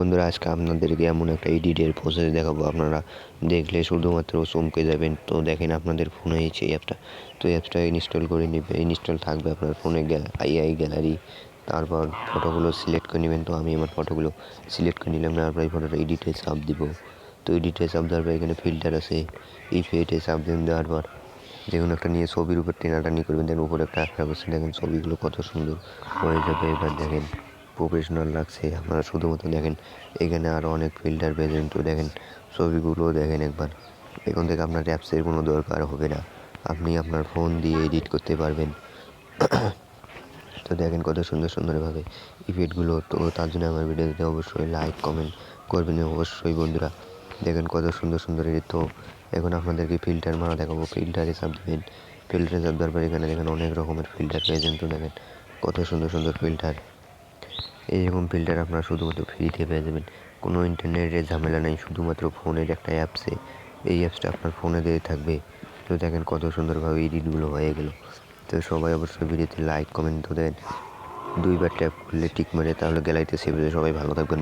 বন্ধুরা, আজকে আপনাদেরকে এমন একটা এডিটের প্রসেস দেখাবো, আপনারা দেখলে শুধুমাত্র চমকে যাবেন। তো দেখেন, আপনাদের ফোনে হয়েছে এই অ্যাপটা, তো এই অ্যাপটা ইনস্টল করে নেবে, ইনস্টল থাকবে আপনার ফোনে আই গ্যালারি। তারপর ফটোগুলো সিলেক্ট করে নেবেন। তো আমি আমার ফটোগুলো সিলেক্ট করে নিলাম, তারপর এই ফটোটা এডিটে চাপ দিব। তো এডিটে চাপ দেওয়ার পর এখানে ফিল্টার আছে, এই ফিল্টারে চাপ দেওয়ার পর যে কোনো একটা নিয়ে ছবির উপর টানাটানি করবেন, দেখেন উপরে একটা আঁকড়া করছে, দেখেন ছবিগুলো কত সুন্দর হয়ে যাবে। এবার দেখেন প্রফেশনাল লাগছে, আপনারা শুধুমাত্র দেখেন। এখানে আরও অনেক ফিল্টার পেয়েছেন, তো দেখেন ছবিগুলো দেখেন একবার। এখান থেকে আপনার অ্যাপসের কোনো দরকার হবে না, আপনি আপনার ফোন দিয়ে এডিট করতে পারবেন। তো দেখেন কত সুন্দর সুন্দরভাবে ইফেক্টগুলো। তো তার জন্য আমার ভিডিওতে অবশ্যই লাইক কমেন্ট করবেন অবশ্যই বন্ধুরা। দেখেন কত সুন্দর সুন্দর এডিট। তো এখন আপনাদেরকে ফিল্টার মারা দেখাবো, ফিল্টারে চাপ দেবেন। ফিল্টারে চাপ দেওয়ার পর এখানে দেখেন অনেক রকমের ফিল্টার পেয়েছেন। তো দেখেন কত সুন্দর সুন্দর ফিল্টার। এইরকম ফিল্টার আপনারা শুধুমাত্র ফ্রিতে পেয়ে যাবেন, কোনো ইন্টারনেটের ঝামেলা নেই, শুধুমাত্র ফোনের একটা অ্যাপসে। এই অ্যাপসটা আপনার ফোনে দিয়ে থাকবে। তো দেখেন কত সুন্দরভাবে এডিটগুলো হয়ে গেল। তো সবাই অবশ্যই ভিডিওতে লাইক কমেন্ট তো দেন, দুইবার ট্যাপ করলে টিক মারে, তাহলে গ্যালারিতে সেভ হয়ে। সবাই ভালো থাকবেন।